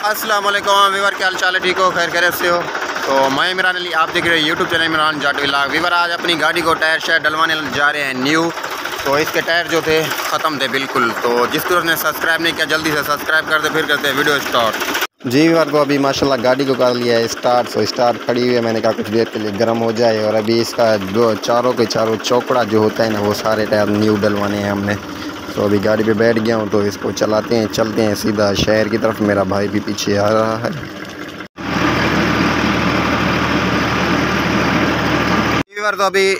अस्सलाम वालेकुम वीवर, क्या हाल चाल है? ठीक हो? खैर खैरियत से हो? तो मैं इमरान अली, आप देख रहे हो YouTube channel Imran Jat vlog. Viewer आज अपनी गाड़ी को टायर शायर डलवाने जा रहे हैं न्यू। तो इसके टायर जो थे ख़त्म थे बिल्कुल। तो जिस तरह ने सब्सक्राइब नहीं किया जल्दी से सब्सक्राइब कर दे, फिर करते हैं वीडियो स्टार्ट। जी वीवर को अभी माशाल्लाह गाड़ी को कर लिया है स्टार्ट। सो स्टार्ट खड़ी हुई है, मैंने कहा कुछ देर के लिए गर्म हो जाए। और अभी इसका दो चारों के चारों चौकड़ा जो होता है ना, वो सारे टायर न्यू डलवाने हैं हमने। तो अभी गाड़ी पे बैठ गया हूँ, तो इसको चलाते हैं, चलते हैं सीधा शहर की तरफ। मेरा भाई भी पीछे आ रहा है। तो अभी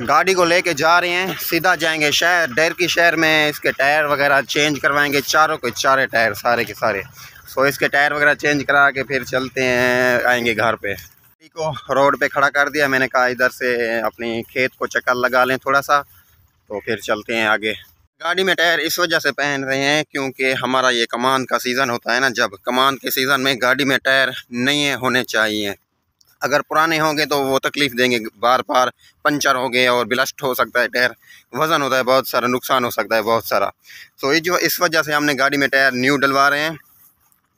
गाड़ी को लेके जा रहे हैं, सीधा जाएंगे शहर, डेर की शहर में। इसके टायर वगैरह चेंज करवाएंगे, चारों के चारे टायर सारे के सारे। सो इसके टायर वगैरह चेंज करा के फिर चलते हैं, आएंगे घर पे। गाड़ी को रोड पे खड़ा कर दिया, मैंने कहा इधर से अपनी खेत को चक्कर लगा लें थोड़ा सा, तो फिर चलते हैं आगे। गाड़ी में टायर इस वजह से पहन रहे हैं क्योंकि हमारा ये कमान का सीज़न होता है ना, जब कमान के सीज़न में गाड़ी में टायर नए होने चाहिए। अगर पुराने होंगे तो वो तकलीफ़ देंगे, बार बार पंचर हो गए और ब्लास्ट हो सकता है टायर, वज़न होता है बहुत सारा, नुकसान हो सकता है बहुत सारा। तो ये जो इस वजह से हमने गाड़ी में टायर न्यू डलवा रहे हैं।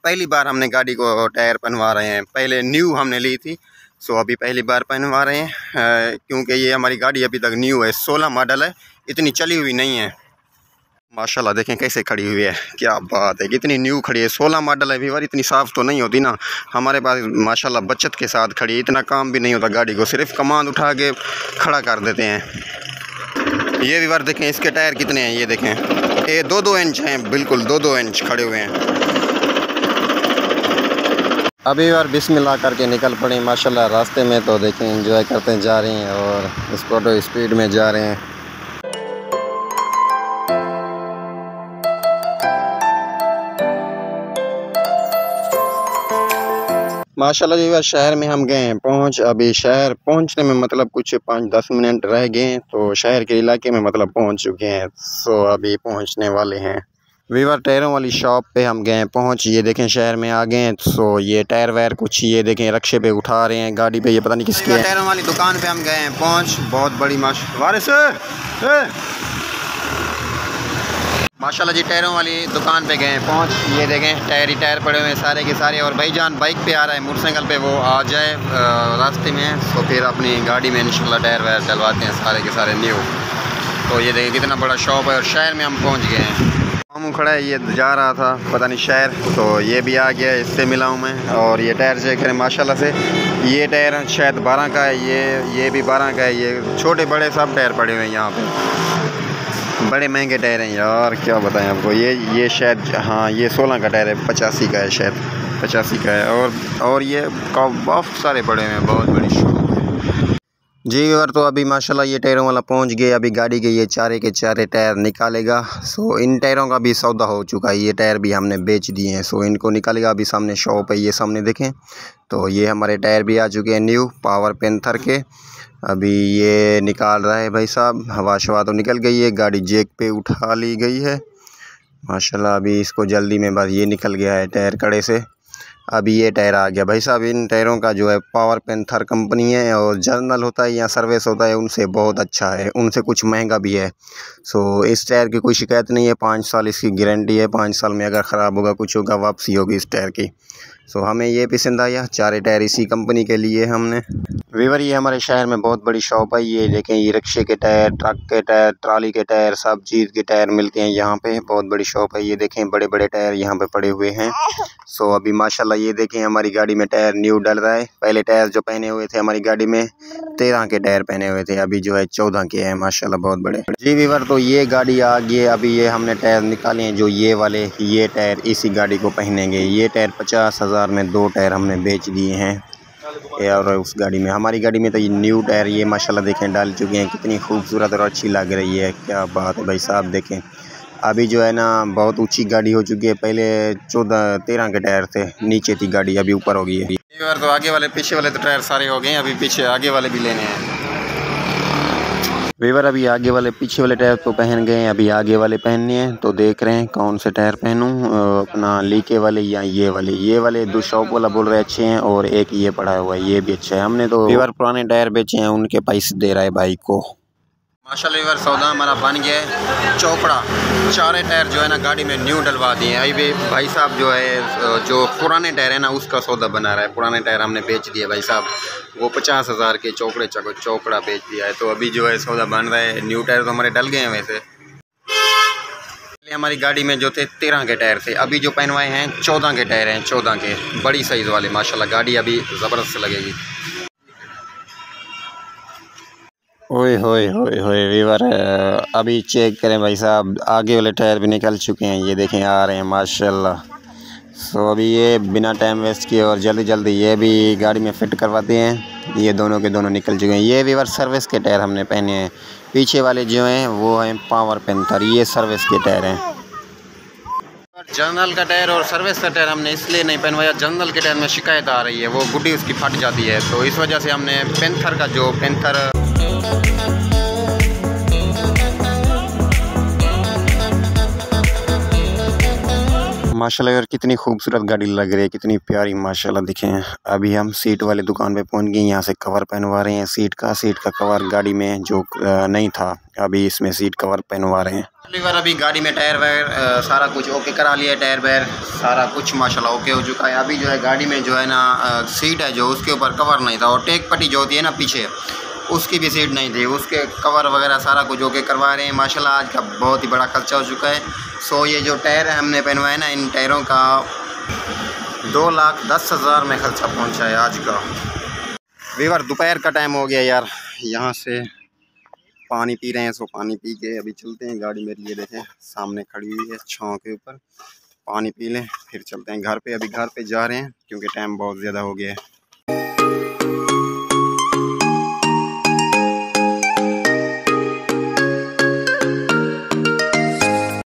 पहली बार हमने गाड़ी को टायर पहनवा रहे हैं, पहले न्यू हमने ली थी। सो अभी पहली बार पहनवा रहे हैं क्योंकि ये हमारी गाड़ी अभी तक न्यू है, 16 मॉडल है, इतनी चली हुई नहीं है। माशाल्लाह देखें कैसे खड़ी हुई है, क्या बात है, कितनी न्यू खड़ी है। 16 मॉडल है व्यूअर, इतनी साफ़ तो नहीं होती ना हमारे पास। माशाल्लाह बचत के साथ खड़ी है, इतना काम भी नहीं होता गाड़ी को, सिर्फ कमान उठा के खड़ा कर देते हैं। ये व्यूअर देखें इसके टायर कितने हैं, ये देखें, ये 2-2 इंच हैं, बिल्कुल 2-2 इंच खड़े हुए हैं। अभी व्यूअर बिस्मिल्लाह करके निकल पड़े माशाल्लाह। रास्ते में तो देखें एंजॉय करते जा रहे हैं और स्कूटर स्पीड में जा रहे हैं। माशाल्लाह जी शहर में हम गए हैं पहुँच। अभी शहर पहुँचने में मतलब कुछ 5-10 मिनट रह गए हैं, तो शहर के इलाके में मतलब पहुँच चुके हैं। सो अभी पहुँचने वाले हैं। वीवर टायरों वाली शॉप पे हम गए हैं पहुँच। ये देखें शहर में आ गए हैं। सो ये टायर वायर कुछ ये देखें रक्शे पे उठा रहे हैं गाड़ी पे, ये पता नहीं किसके हैं। टायरों वाली दुकान पे हम गए हैं पहुँच, बहुत बड़ी माशाल्लाह जी टायरों वाली दुकान पे गए हैं पहुँच। ये देखें टायर ही टायर पड़े हुए हैं सारे के सारे। और भाईजान बाइक पे आ रहा है, मोटरसाइकिल पे, वो आ जाए रास्ते में तो फिर अपनी गाड़ी में इंशाल्लाह टायर वायर डलवाते हैं सारे के सारे न्यू। तो ये देखें कितना बड़ा शॉप है और शहर में हम पहुँच गए हैं। हम खड़ा है, ये जा रहा था पता नहीं शहर, तो ये भी आ गया, इससे मिला हूँ मैं। और ये टायर चेक करें माशाल्लाह से, ये टायर शायद 12 का है, ये भी 12 का है। ये छोटे बड़े सब टायर पड़े हुए हैं यहाँ पे, बड़े महंगे टायर हैं यार, क्या बताएं आपको। ये शायद हाँ ये 16 का टायर है, 85 का है शायद, 85 का है। और ये बहुत सारे बड़े हैं, बहुत बड़ी शॉप है जी व्यूअर। तो अभी माशाल्लाह ये टायरों वाला पहुंच गए। अभी गाड़ी के ये चारे के चारे टायर निकालेगा। सो इन टायरों का भी सौदा हो चुका है, ये टायर भी हमने बेच दिए हैं। सो इनको निकालेगा। अभी सामने शॉप है, ये सामने देखें, तो ये हमारे टायर भी आ चुके हैं न्यू पावर पेंथर के। अभी ये निकाल रहा है भाई साहब, हवा शवा तो निकल गई है, गाड़ी जैक पे उठा ली गई है माशाल्लाह। अभी इसको जल्दी में बस ये निकल गया है टायर कड़े से। अभी ये टायर आ गया भाई साहब। इन टायरों का जो है पावर पेंथर कंपनी है, और जर्नल होता है या सर्विस होता है उनसे बहुत अच्छा है, उनसे कुछ महंगा भी है। सो इस टायर की कोई शिकायत नहीं है, 5 साल इसकी गारंटी है। 5 साल में अगर ख़राब होगा कुछ होगा वापसी होगी इस टायर की। सो हमें ये पसंद आया, चारे टायर इसी कंपनी के लिए हमने। वीवर ये हमारे शहर में बहुत बड़ी शॉप है। ये देखें ये रिक्शे के टायर, ट्रक के टायर, ट्राली के टायर, सब चीज़ के टायर मिलते हैं यहाँ पे, बहुत बड़ी शॉप है। ये देखें बड़े बड़े टायर यहाँ पे पड़े हुए हैं। सो अभी माशाल्लाह ये देखें हमारी गाड़ी में टायर न्यू डल रहा है। पहले टायर जो पहने हुए थे हमारी गाड़ी में 13 के टायर पहने हुए थे, अभी जो है 14 के हैं माशाल्लाह, बहुत बड़े जी वीवर। तो ये गाड़ी आ गई है। अभी ये हमने टायर निकाले हैं जो ये वाले, ये टायर इसी गाड़ी को पहनेंगे। ये टायर 50,000 में 2 टायर हमने बेच दिए हैं। और उस गाड़ी में, हमारी गाड़ी में तो ये न्यू टायर ये माशाल्लाह देखें डाल चुके हैं, कितनी खूबसूरत और अच्छी लग रही है, क्या बात है भाई साहब। देखें अभी जो है ना बहुत ऊंची गाड़ी हो चुकी है, पहले 14-13 के टायर थे, नीचे थी गाड़ी, अभी ऊपर हो गई है। तो आगे वाले पीछे वाले तो टायर सारे हो गए हैं, अभी पीछे आगे वाले भी लेने हैं वीवर। अभी आगे वाले पीछे वाले टायर तो पहन गए हैं, अभी आगे वाले पहनने हैं। तो देख रहे हैं कौन से टायर पहनूं, अपना लीके वाले या ये वाले। ये वाले 2 शॉप वाला बोल रहे अच्छे हैं, और एक ये पड़ा हुआ है ये भी अच्छा है। हमने तो वीवर पुराने टायर बेचे हैं, उनके पैसे दे रहा है भाई को। माशाल्लाह वीवर सौदा हमारा बन गया है चौकड़ा। चारे टायर जो है ना गाड़ी में न्यू डलवा दिए हैं। अभी भाई साहब जो है जो पुराने टायर है ना उसका सौदा बना रहा है। पुराने टायर हमने बेच दिए भाई साहब, वो 50,000 के चौकड़ा बेच दिया है। तो अभी जो है सौदा बन रहा है। न्यू टायर तो हमारे डल गए हैं वैसे। हमारी गाड़ी में जो थे 13 के टायर थे, अभी जो पहनवाए हैं 14 के टायर हैं, 14 के बड़ी साइज़ वाले। माशाल्लाह गाड़ी अभी ज़बरदस्त लगेगी। ओए होए होए होए वीवर, अभी चेक करें भाई साहब, आगे वाले टायर भी निकल चुके हैं, ये देखें आ रहे हैं माशाल्लाह। सो अभी ये बिना टाइम वेस्ट किए और जल्दी जल्दी ये भी गाड़ी में फ़िट करवाते हैं। ये दोनों के दोनों निकल चुके हैं। ये वीवर सर्विस के टायर हमने पहने हैं। पीछे वाले जो हैं वो हैं पावर पेंथर, ये सर्विस के टायर हैं। जनरल का टायर और सर्विस का टायर हमने इसलिए नहीं पहनवाया, जनरल के टायर में शिकायत आ रही है, वो गुड्डी उसकी फट जाती है, तो इस वजह से हमने पेंथर का जो पेंथर। माशाल्लाह यार कितनी खूबसूरत गाड़ी लग रही है, कितनी प्यारी माशाल्लाह। दिखें अभी हम सीट वाले दुकान पे पहुंच गए, यहाँ से कवर पहनवा रहे हैं सीट का कवर गाड़ी में जो नहीं था, अभी इसमें सीट कवर पहनवा रहे हैं। अभी गाड़ी में टायर वायर सारा कुछ ओके करा लिया है, टायर वायर सारा कुछ माशाल्लाह ओके हो चुका है। अभी जो है गाड़ी में जो है ना सीट है जो उसके ऊपर कवर नहीं था, और टेक पट्टी जो होती है ना पीछे उसकी भी सीट नहीं थी, उसके कवर वगैरह सारा कुछ ओके करवा रहे हैं माशाल्लाह। आज का बहुत ही बड़ा खर्चा हो चुका है। सो ये जो टायर है हमने पहनवाए ना, इन टायरों का 2,10,000 में खर्चा पहुंचा है आज का। वीवर दोपहर का टाइम हो गया यार, यहाँ से पानी पी रहे हैं। सो पानी पी के अभी चलते हैं। गाड़ी मेरी ये देखें सामने खड़ी हुई है छाँव के ऊपर, पानी पी लें फिर चलते हैं घर पे। अभी घर पे जा रहे हैं क्योंकि टाइम बहुत ज़्यादा हो गया है।